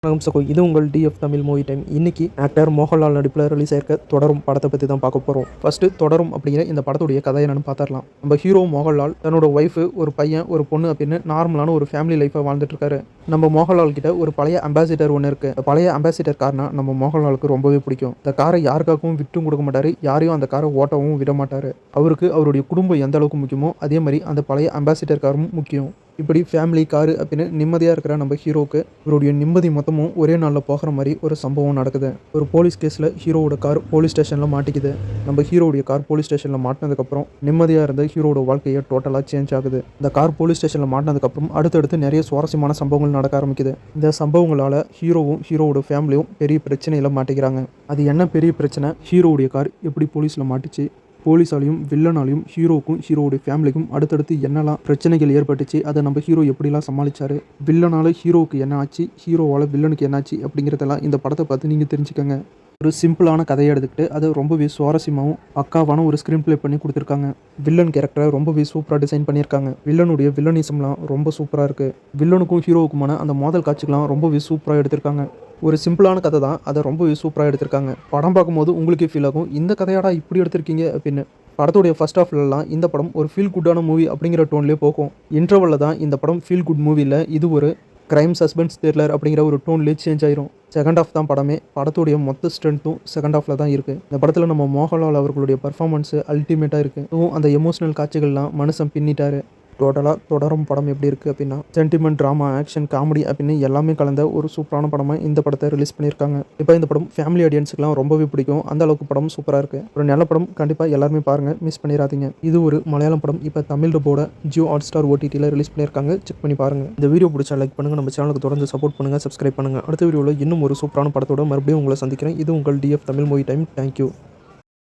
வணக்கம் சகோ, இது உங்கள் டிஎஃப் தமிழ் மூவி டைம். இன்னைக்கு ஆக்டர் மோகன்லால் நடிப்பில் ரிலீஸ் ஆயிருக்க தொடரும் படத்தை பற்றி தான் பார்க்க போகிறோம். ஃபர்ஸ்ட் தொடரும் அப்படிங்கிற இந்த படத்துடைய கதை என்னன்னு பார்த்துடலாம். நம்ம ஹீரோ மோகன்லால் தன்னோட ஒய்ஃபு, ஒரு பையன், ஒரு பொண்ணு அப்படின்னு நார்மலான ஒரு ஃபேமிலி லைஃபை வாழ்ந்துட்டு இருக்காரு. நம்ம மோகன்லால் கிட்ட ஒரு பழைய அம்பாசிடர் ஒன்று இருக்கு. பழைய அம்பாசிடர் கார்னா நம்ம மோகன்லாலுக்கு ரொம்பவே பிடிக்கும். இந்த காரை யாருக்காகவும் விட்டும் கொடுக்க மாட்டாரு, யாரையும் அந்த காரை ஓட்டவும் விட மாட்டாரு. அவருக்கு அவருடைய குடும்பம் எந்த அளவுக்கு முக்கியமோ அதே மாதிரி அந்த பழைய அம்பாசிடர் காரும் முக்கியம். இப்படி ஃபேமிலி காரு அப்படின்னு நிம்மதியாக இருக்கிற நம்ம ஹீரோவுக்கு இவருடைய நிம்மதி மொத்தமும் ஒரே நாளில் போகிற மாதிரி ஒரு சம்பவம் நடக்குது. ஒரு போலீஸ் கேஸில் ஹீரோவோட கார் போலீஸ் ஸ்டேஷனில் மாட்டிக்குது. நம்ம ஹீரோவுடைய கார் போலீஸ் ஸ்டேஷனில் மாட்டினதுக்கப்புறம் நிம்மதியாக இருந்த ஹீரோட வாழ்க்கையை டோட்டலாக சேஞ்ச் ஆகுது. இந்த கார் போலீஸ் ஸ்டேஷனில் மாட்டினதுக்கப்புறம் அடுத்தடுத்து நிறைய சுவாரஸ்யமான சம்பவங்கள் நடக்க ஆரம்பிக்குது. இந்த சம்பவங்களால் ஹீரோவும் ஹீரோவோட ஃபேமிலியும் பெரிய பிரச்சனையில் மாட்டிக்கிறாங்க. அது என்ன பெரிய பிரச்சனை, ஹீரோவுடைய கார் எப்படி போலீஸில் மாட்டிச்சு, போலீஸாலையும் வில்லனாலையும் ஹீரோவுக்கும் ஹீரோவுடைய ஃபேமிலிக்கும் அடுத்தடுத்து என்னெல்லாம் பிரச்சனைகள் ஏற்பட்டுச்சு, அதை நம்ம ஹீரோ எப்படிலாம் சமாளித்தார், வில்லனால் ஹீரோவுக்கு என்ன ஆச்சு, ஹீரோவால் வில்லனுக்கு என்னாச்சு அப்படிங்கிறதெல்லாம் இந்த படத்தை பார்த்து நீங்கள் தெரிஞ்சுக்கோங்க. ஒரு சிம்பிளான கதையை எடுத்துக்கிட்டு அதை ரொம்பவே சுவாரஸ்யமாகவும் பக்காவான ஒரு ஸ்க்ரீன் ப்ளே பண்ணி கொடுத்துருக்காங்க. வில்லன் கேரக்டரை ரொம்பவே சூப்பராக டிசைன் பண்ணியிருக்காங்க. வில்லனுடைய வில்லனிசம்லாம் ரொம்ப சூப்பராக இருக்குது. வில்லனுக்கும் ஹீரோவுக்குமான அந்த மோதல் காட்சிகள்லாம் ரொம்பவே சூப்பராக எடுத்திருக்காங்க. ஒரு சிம்பிளான கதை தான், அதை ரொம்பவே சூப்பராக எடுத்திருக்காங்க. படம் பார்க்கும்போது உங்களுக்கே ஃபீல் ஆகும், இந்த கதையாடா இப்படி எடுத்திருக்கீங்க அப்படின்னு. படத்துடைய ஃபர்ஸ்ட் ஹாஃப்லலாம் இந்த படம் ஒரு ஃபீல் குட்டான மூவி அப்படிங்கிற டோன்லேயே போகும். இன்டர்வலில் தான் இந்த படம் ஃபீல் குட் மூவியில் இது ஒரு கிரைம் சஸ்பென்ஸ் த்ரில்லர் அப்படிங்கிற ஒரு டோன்லேயே சேஞ்ச் ஆயிரும். செகண்ட் ஹாஃப் தான் படமே. படத்துடைய மொத்த ஸ்ட்ரென்த்தும் செகண்ட் ஹாஃபில் தான் இருக்குது. இந்த படத்தில் நம்ம மோகன்லால் அவர்களுடைய பர்ஃபார்மன்ஸு அல்டிமேட்டாக இருக்குது. அதுவும் அந்த எமோஷனல் காட்சிகள்லாம் மனுஷன் பின்னிட்டார். டோட்டலாக தொடரும் படம் எப்படி இருக்குது அப்படின்னா, சென்டிமெண்ட், ட்ராமா, ஆக்ஷன், காமெடி அப்படின்னு எல்லாமே கலந்த ஒரு சூப்பரான படமாக இந்த படத்தை ரிலீஸ் பண்ணியிருக்காங்க. இப்போ இந்த படம் ஃபேமிலி ஆடியன்ஸுக்குலாம் ரொம்பவே பிடிக்கும். அந்த அளவுக்கு படம் சூப்பராக இருக்குது. ஒரு நல்ல படம், கண்டிப்பாக எல்லாருமே பாருங்கள், மிஸ் பண்ணிடாதீங்க. இது ஒரு மலையாளம் படம். இப்போ தமிழ் டப்போட ஜியோ ஹாட்ஸ்டார் ஓடிடியில் ரிலீஸ் பண்ணியிருக்காங்க, செக் பண்ணி பாருங்கள். இந்த வீடியோ பிடிச்சா லைக் பண்ணுங்கள், நம்ம சேனலுக்கு தொடர்ந்து சப்போர்ட் பண்ணுங்கள், சப்ஸ்கிரைப் பண்ணுங்கள். அடுத்த வீடியோவில் இன்னும் ஒரு சூப்பரான படத்தோட மறுபடியும் உங்களை சந்திக்கிறேன். இது உங்கள் TF Tamil movie time. Thank you.